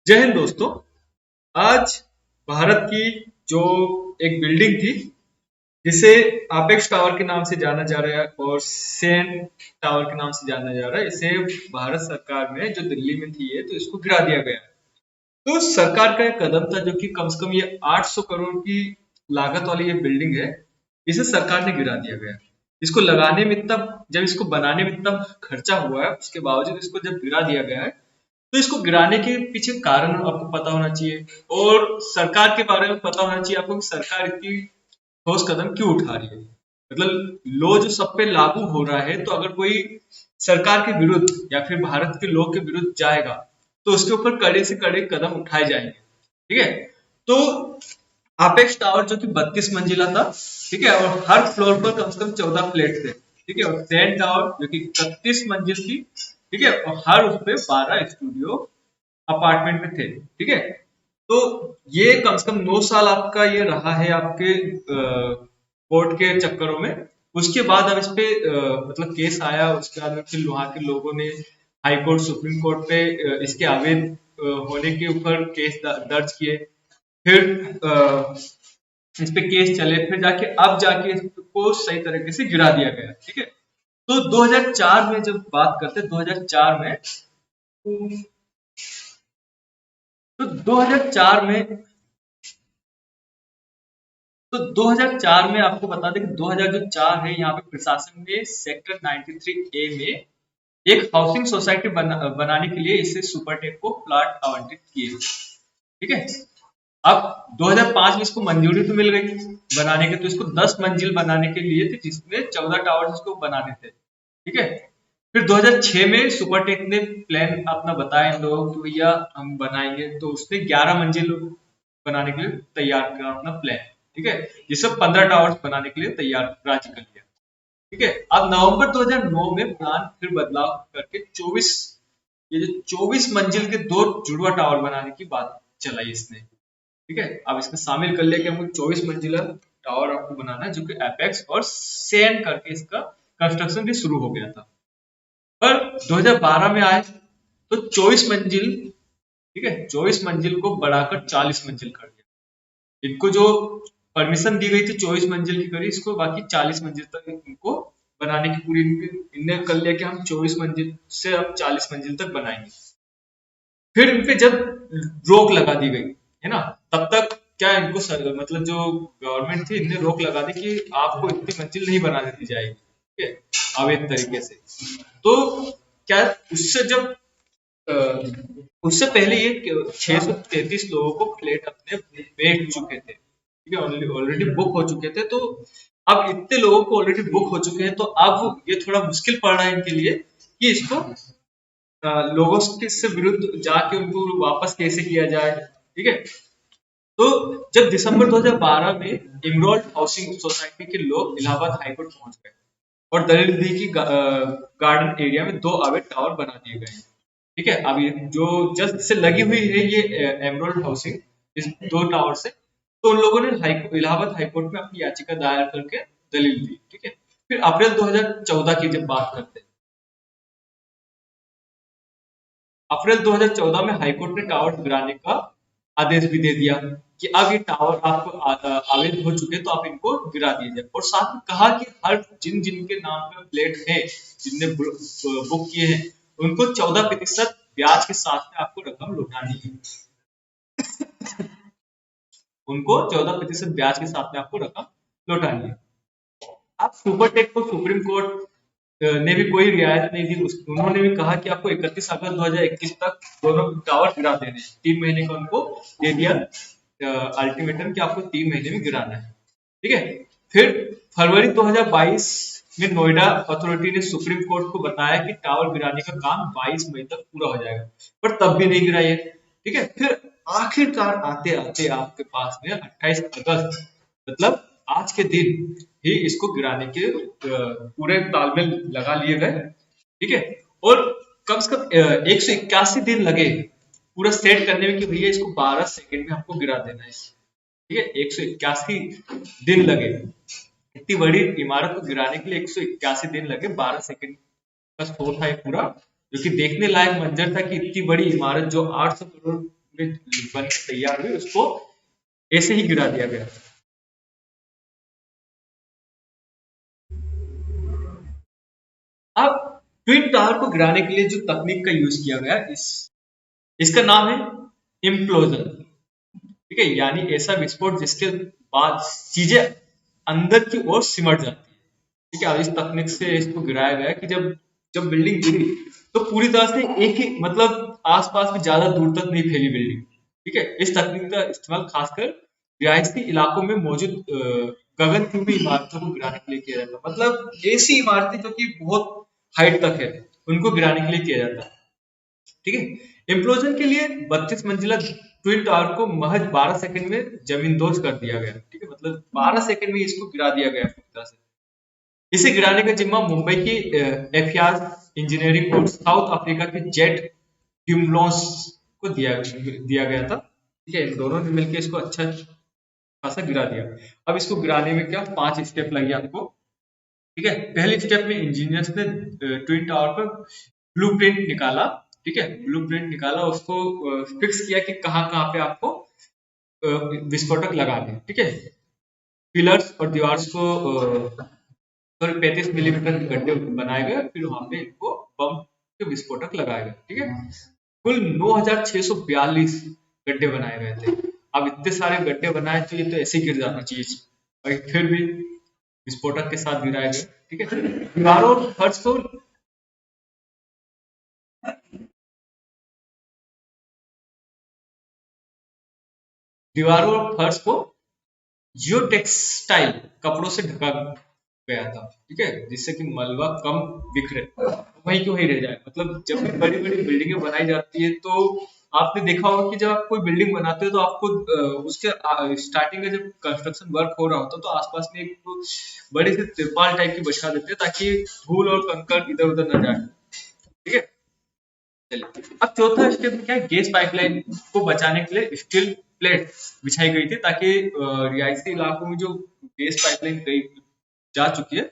जय हिंद दोस्तों। आज भारत की जो एक बिल्डिंग थी जिसे अपेक्स टावर के नाम से जाना जा रहा है और सेन टावर के नाम से जाना जा रहा है, इसे भारत सरकार ने जो दिल्ली में थी तो इसको गिरा दिया गया। तो सरकार का एक कदम था जो कि कम से कम ये 800 करोड़ की लागत वाली ये बिल्डिंग है, इसे सरकार ने गिरा दिया गया। इसको लगाने में इतना, जब इसको बनाने में इतना खर्चा हुआ है, उसके बावजूद इसको जब गिरा दिया गया है तो इसको गिराने के पीछे कारण आपको पता होना चाहिए और सरकार के बारे में पता होना चाहिए आपको कि सरकार इतनी ठोस कदम क्यों उठा रही है। मतलब लॉ जो सब पे लागू हो रहा है, तो अगर कोई सरकार के विरुद्ध या फिर भारत के लॉ के विरुद्ध जाएगा तो उसके ऊपर कड़े से कड़े कदम उठाए जाएंगे। ठीक है। तो अपेक्स टावर जो कि 32 मंजिला था, ठीक है, और हर फ्लोर पर कम से कम 14 फ्लैट थे। ठीक है। और सेन टावर जो कि 31 मंजिल थी, ठीक है, और हर उस पे 12 स्टूडियो अपार्टमेंट में थे। ठीक है। तो ये कम से कम 9 साल आपका ये रहा है आपके कोर्ट के चक्करों में। उसके बाद अब इस पे मतलब केस आया, उसके बाद में फिर वहां के लोगों ने हाई कोर्ट सुप्रीम कोर्ट पे इसके आवेदन होने के ऊपर केस दर्ज किए। फिर इस पे केस चले, फिर जाके अब जाके इसको सही तरीके से गिरा दिया गया। ठीक है। तो 2004 में जब बात करते हैं, 2004 में, तो 2004 में, तो 2004 में आपको बता दें कि 2004 है, यहाँ पे प्रशासन ने सेक्टर 93A में एक हाउसिंग सोसाइटी बनाने के लिए इसे सुपरटेक को प्लाट आवंटित किए। ठीक है। अब 2005 में इसको मंजूरी तो मिल गई बनाने के, तो इसको 10 मंजिल बनाने के लिए थे, जिसमें 14 टावर इसको बनाने थे। ठीक है। फिर 2006 में सुपरटेक ने प्लान अपना बताया इन लोगों को कि भैया हम बनाएंगे, तो उसने 11 मंजिल बनाने के लिए तैयार किया अपना प्लान। ठीक है। ये सब 15 टावर्स बनाने के लिए तैयार राजी कर लिया। ठीक है। अब नवंबर 2009 में प्लान फिर बदलाव करके 24, ये जो 24 मंजिल के दो जुड़वा टावर बनाने की बात चलाई इसने। ठीक है। अब इसमें शामिल कर लिया कि हमको 24 मंजिला टावर आपको बनाना है, जो कि एपेक्स और सेन करके इसका कंस्ट्रक्शन भी शुरू हो गया था। पर 2012 में आए तो 24 मंजिल, ठीक है, 24 मंजिल को बढ़ाकर 40 मंजिल कर दिया। इनको जो परमिशन दी गई थी 24 मंजिल की करी, इसको बाकी 40 मंजिल तक इनको बनाने की पूरी इनने कर लिया कि हम 24 मंजिल से अब 40 मंजिल तक बनाएंगे। फिर इन पे जब रोक लगा दी गई है ना, तब तक क्या इनको मतलब जो गवर्नमेंट थी, इनने रोक लगा दी कि आपको इतनी मंजिल नहीं बनाने दी जाएगी। ठीक है, अवैध तरीके से। तो क्या उससे जब अ, उससे पहले ये 633 लोगों को फ्लैट अपने बेच चुके थे। ठीक है, ऑलरेडी बुक हो चुके थे। तो अब इतने लोगों को ऑलरेडी बुक हो चुके हैं, तो अब ये थोड़ा मुश्किल पड़ रहा है इनके लिए कि इसको लोगों के से विरुद्ध जाके उनको वापस कैसे किया जाए। ठीक है। तो जब दिसंबर 2012 में इमरोल्ड हाउसिंग सोसाइटी के लोग इलाहाबाद हाईकोर्ट पहुंच गए और दलील दी कि गार्डन एरिया में 2 अवैध टावर बना दिए गए हैं। ठीक है। अब ये जो जस्ट से लगी हुई है ये एमरोल्ड हाउसिंग, इस 2 टावर से, तो उन लोगों ने इलाहाबाद हाईकोर्ट में अपनी याचिका दायर करके दलील दी। ठीक है। फिर अप्रैल 2014 की जब बात करते हैं, अप्रैल 2014 में हाईकोर्ट ने टावर गिराने का आदेश भी दे दिया कि अब ये टावर आपको अवैध हो चुके हैं, तो आप इनको गिरा दीजिए। और साथ में कहा कि हर जिन जिनके नाम पे प्लेट है, जिनने बुक किए हैं, उनको 14% ब्याज के साथ में आपको रकम लौटानी है। उनको 14% ब्याज के साथ में आपको रकम लौटानी है। अब सुपरटेक को सुप्रीम कोर्ट ने भी कोई रियायत नहीं दी। उन्होंने भी कहा कि आपको 31 अगस्त 2021 तक दोनों टावर गिरा देने हैं। 3 महीने का उनको दे दिया अल्टीमेटम कि आपको 3 महीने में गिराना है। ठीक है। फिर फरवरी 2022 में नोएडा अथॉरिटी ने सुप्रीम कोर्ट को बताया कि टावर गिराने का काम 22 मई तक पूरा हो जाएगा, पर तब भी नहीं गिराया। ठीक है। फिर आखिरकार आते आते आपके पास में 28 अगस्त, मतलब आज के दिन ही इसको गिराने के पूरे तालमेल लगा लिए गए। ठीक है। और कम से कम 181 दिन लगे पूरा सेट करने में कि भैया इसको 12 सेकंड में हमको गिरा देना है। ठीक है। 181 दिन लगे इतनी बड़ी इमारत को गिराने के लिए। 181 दिन लगे, 12 सेकंड का शो था ये पूरा, जो कि देखने लायक मंजर था कि इतनी बड़ी इमारत जो 800 करोड़ बन के तैयार हुई उसको ऐसे ही गिरा दिया गया। अब ट्विन टावर को गिराने के लिए जो तकनीक का यूज किया गया इसका नाम है इम्प्लोजन। ठीक है, यानी ऐसा विस्फोट जिसके बाद चीजें अंदर की ओर सिमट जाती है। ठीक है, अब इस तकनीक से इसको गिराया गया कि जब जब बिल्डिंग गिरी तो पूरी तरह से एक ही मतलब आसपास में ज्यादा दूर तक नहीं फैली बिल्डिंग। ठीक है, इस तकनीक का इस्तेमाल खासकर रिहायशी इलाकों में मौजूद गगनचुंबी इमारतों को गिराने के लिए किया जाता है। मतलब ऐसी इमारतें जो कि बहुत हाइट तक है उनको गिराने के लिए किया जाता है। ठीक है, इम्प्लोजन के लिए 32 मंजिला ट्विन टावर को महज 12 सेकंड में जमींदोज कर दिया गया। ठीक है, मतलब 12 सेकंड में इसको गिरा दिया गया पूरी तरह से। इसे गिराने का जिम्मा मुंबई की एफियाज इंजीनियरिंग और साउथ अफ्रीका के जेट ड्यूमलोस को दिया गया था। ठीक है, इन दोनों ने मिलकर इसको अच्छा खासा गिरा दिया। अब इसको गिराने में क्या 5 स्टेप लगे आपको। ठीक है, पहले स्टेप में इंजीनियर्स ने ट्विन टावर पर ब्लूप्रिंट निकाला। ठीक है, ब्लूप्रिंट निकाला, उसको फिक्स किया कि कहाँ कहाँ पे आपको विस्फोटक लगाने। ठीक है, पिलर्स और दीवार को 35 मिलीमीटर के गड्ढे बनाए गए, फिर वहां पे इनको बम के विस्फोटक लगाए गए। ठीक है, कुल 9642 गड्ढे बनाए गए थे। अब इतने सारे गड्ढे बनाए तो ये तो ऐसे गिर जाना चाहिए, और फिर भी विस्फोटक के साथ गिराए गए। ठीक है, दीवारों और फर्श को दीवारों और फर्श को जियो टेक्सटाइल कपड़ों से ढका गया था। ठीक है, जिससे कि मलबा कम बिखरे, वहीं क्यों ही रह जाए। मतलब जब भी बड़ी बड़ी बिल्डिंगें बनाई जाती है तो आपने देखा होगा कि जब आप कोई बिल्डिंग बनाते हो तो आपको उसके स्टार्टिंग में जब कंस्ट्रक्शन वर्क हो रहा होता है तो आसपास में एक बड़ी सी तिरपाल टाइप की बिछा देते हैं ताकि धूल और कंकड़ इधर उधर न जाए। ठीक है, चलिए अब चौथा स्टेप में क्या है, गैस पाइपलाइन को बचाने के लिए स्टील प्लेट बिछाई गई थी ताकि रिहायशी इलाकों में जो गैस पाइपलाइन गई जा चुकी है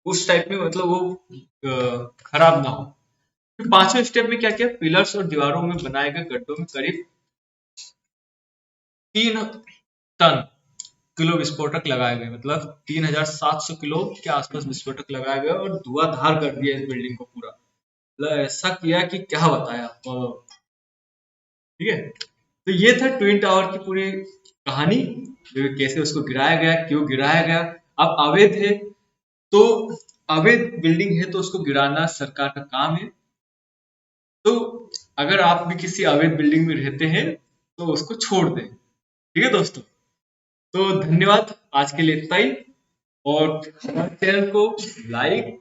उस टाइप में मतलब वो खराब ना हो। फिर पांचवें स्टेप में क्या किया, पिलर्स और दीवारों में बनाए गए गड्ढों में करीब 3 टन किलो विस्फोटक लगाए गए। मतलब 3700 किलो के आसपास विस्फोटक लगाए गए और धुआंधार कर दिया इस बिल्डिंग को पूरा। मतलब ऐसा किया कि क्या बताया आपको। ठीक है, तो ये था ट्विन टावर की पूरी कहानी, कैसे उसको गिराया गया, क्यों गिराया गया। अब अवैध है तो अवैध बिल्डिंग है तो उसको गिराना सरकार का काम है। तो अगर आप भी किसी अवैध बिल्डिंग में रहते हैं तो उसको छोड़ दें। ठीक है दोस्तों, तो धन्यवाद, आज के लिए इतना ही। और हमारे चैनल को लाइक,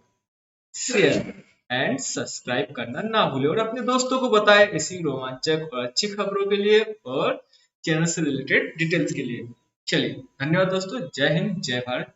शेयर एंड सब्सक्राइब करना ना भूलें और अपने दोस्तों को बताएं ऐसी रोमांचक और अच्छी खबरों के लिए और चैनल से रिलेटेड डिटेल्स के लिए। चलिए, धन्यवाद दोस्तों, जय हिंद, जय भारत।